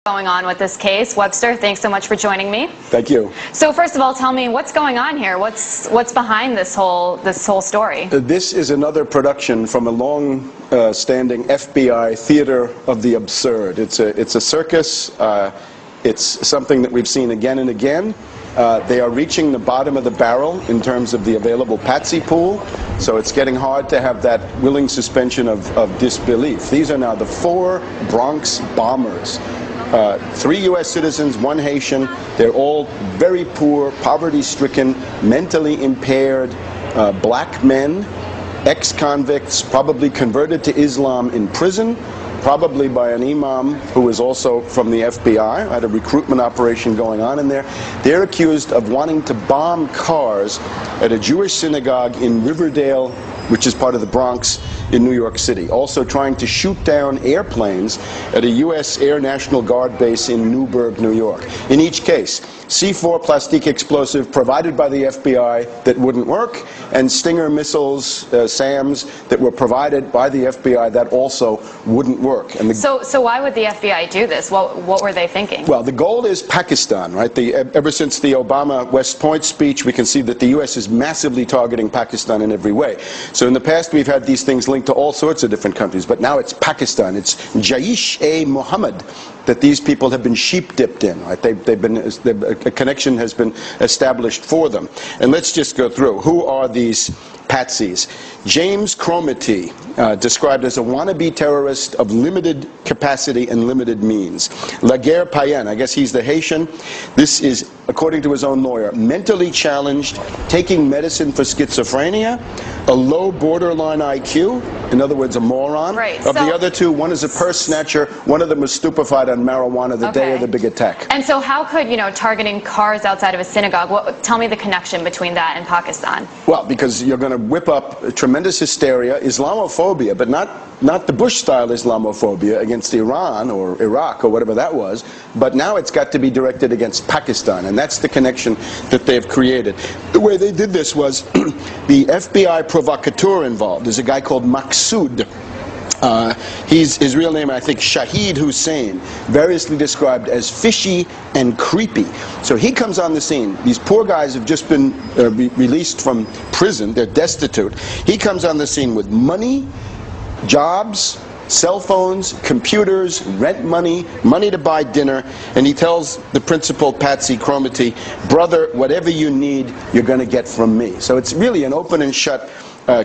Going on with this case. Webster, thanks so much for joining me. Thank you. So first of all, tell me what's going on here. What's behind this whole story? This is another production from a long-standing FBI theater of the absurd. It's a circus. It's something that we've seen again and again. They are reaching the bottom of the barrel in terms of the available patsy pool, so it's getting hard to have that willing suspension of disbelief. These are now the 4 Bronx bombers. 3 U.S. citizens, 1 Haitian. They're all very poor, poverty-stricken, mentally impaired black men, ex-convicts, probably converted to Islam in prison, probably by an imam who is also from the FBI, had a recruitment operation going on in there. They're accused of wanting to bomb cars at a Jewish synagogue in Riverdale, which is part of the Bronx in New York City. Also trying to shoot down airplanes at a U.S. Air National Guard base in Newburgh, New York. In each case, C4 plastic explosive provided by the FBI that wouldn't work, and Stinger missiles, SAMs, that were provided by the FBI that also wouldn't work. And so why would the FBI do this? What were they thinking? Well, the goal is Pakistan, right? Ever since the Obama West Point speech, we can see that the U.S. is massively targeting Pakistan in every way. So in the past, we've had these things linked to all sorts of different countries, but now it's Pakistan. It's Jaish-e-Mohammed that these people have been sheep-dipped in, right? A connection has been established for them. And let's just go through. Who are these patsies? James Cromity, described as a wannabe terrorist of limited capacity and limited means. Laguerre Payen, I guess he's the Haitian. This is, according to his own lawyer, mentally challenged, taking medicine for schizophrenia, a low borderline IQ, in other words, a moron. Right. Of the other 2, one is a purse snatcher, one of them was stupefied on marijuana the day of the big attack. And so how could, targeting cars outside of a synagogue, tell me the connection between that and Pakistan? Well, because you're going to whip up tremendous hysteria, Islamophobia, but not the Bush-style Islamophobia against Iran or Iraq or whatever that was, but now it's got to be directed against Pakistan, and that's the connection that they've created. The way they did this was the FBI provocateur involved is a guy called Maqsood. His real name, I think, Shahid Hussein, variously described as fishy and creepy. So he comes on the scene. These poor guys have just been released from prison. They're destitute. He comes on the scene with money, jobs, cell phones, computers, rent money, money to buy dinner, and he tells the principal, Patsy Cromity, brother, whatever you need, you're going to get from me. So it's really an open and shut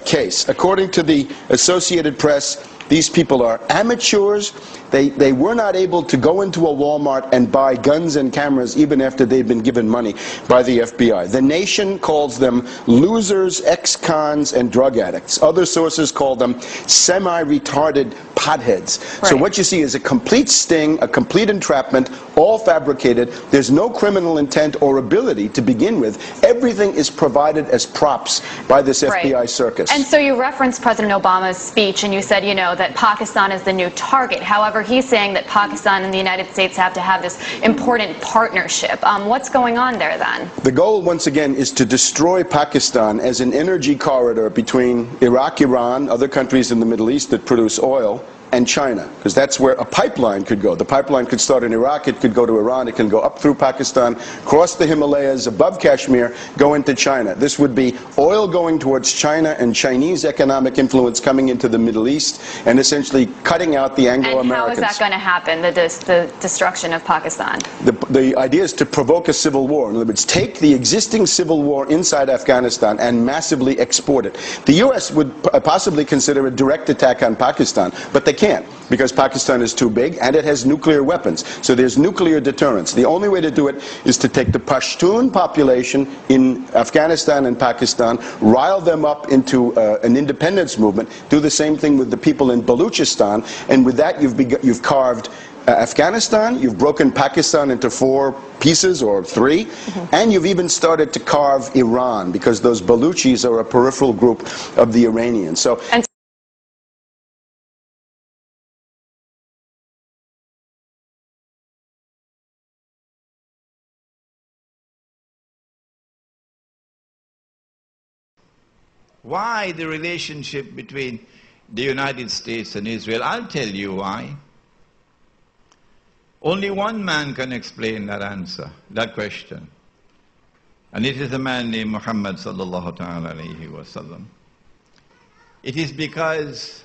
case. According to the Associated Press, these people are amateurs. They were not able to go into a Walmart and buy guns and cameras even after they'd been given money by the FBI. The Nation calls them losers, ex-cons, and drug addicts. Other sources call them semi-retarded potheads. Right. So what you see is a complete sting, a complete entrapment, all fabricated. There's no criminal intent or ability to begin with. Everything is provided as props by this FBI circus. And so you referenced President Obama's speech, and you said, that Pakistan is the new target. However, he's saying that Pakistan and the United States have to have this important partnership. What's going on there then? The goal, once again, is to destroy Pakistan as an energy corridor between Iraq, Iran, other countries in the Middle East that produce oil, and China, because that's where a pipeline could go. The pipeline could start in Iraq, it could go to Iran, it can go up through Pakistan, cross the Himalayas, above Kashmir, go into China. This would be oil going towards China and Chinese economic influence coming into the Middle East and essentially cutting out the Anglo-Americans. And how is that going to happen, the destruction of Pakistan? The idea is to provoke a civil war. In other words, take the existing civil war inside Afghanistan and massively export it. The U.S. would possibly consider a direct attack on Pakistan, but they can't, because Pakistan is too big and it has nuclear weapons. So there's nuclear deterrence. The only way to do it is to take the Pashtun population in Afghanistan and Pakistan, rile them up into an independence movement, do the same thing with the people in Baluchistan, and with that you've carved Afghanistan, you've broken Pakistan into 4 pieces or 3, and you've even started to carve Iran, because those Baluchis are a peripheral group of the Iranians. Why the relationship between the United States and Israel? I'll tell you why. Only one man can explain that answer, that question. And it is a man named Muhammad sallallahu ta'ala alayhi wa sallam. It is because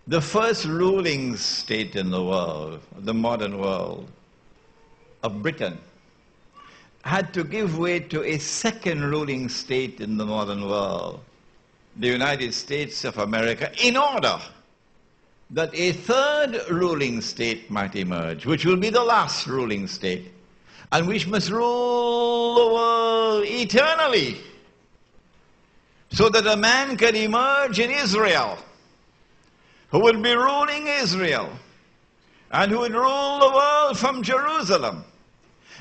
the first ruling state in the world, the modern world, of Britain, had to give way to a second ruling state in the modern world, the United States of America, in order that a third ruling state might emerge, which will be the last ruling state, and which must rule the world eternally, so that a man can emerge in Israel, who will be ruling Israel, and who would rule the world from Jerusalem.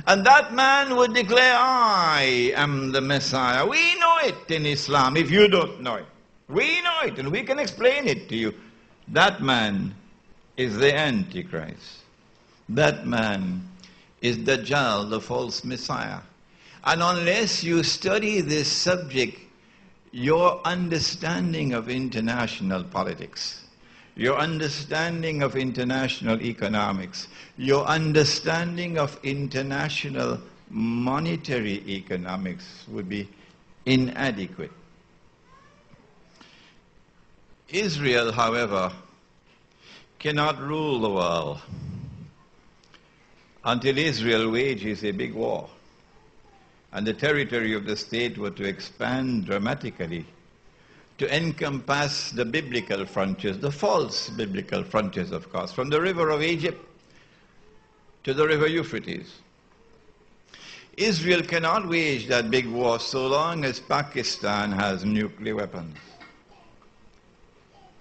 And that man would declare, I am the Messiah. We know it in Islam, if you don't know it. We know it, and we can explain it to you. That man is the Antichrist. That man is Dajjal, the false Messiah. And unless you study this subject, your understanding of international politics, your understanding of international economics, your understanding of international monetary economics would be inadequate. Israel, however, cannot rule the world until Israel wages a big war and the territory of the state were to expand dramatically to encompass the biblical frontiers, the false biblical frontiers, of course, from the river of Egypt to the river Euphrates. Israel cannot wage that big war so long as Pakistan has nuclear weapons.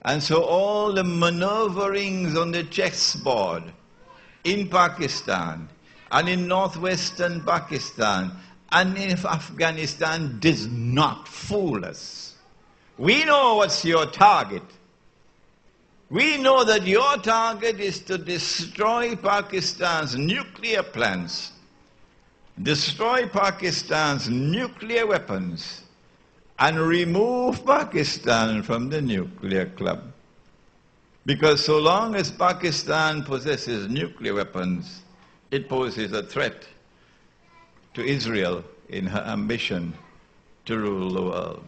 And so all the maneuverings on the chessboard in Pakistan and in northwestern Pakistan and in Afghanistan does not fool us. We know what's your target. We know that your target is to destroy Pakistan's nuclear plants, destroy Pakistan's nuclear weapons, and remove Pakistan from the nuclear club. Because so long as Pakistan possesses nuclear weapons, it poses a threat to Israel in her ambition to rule the world.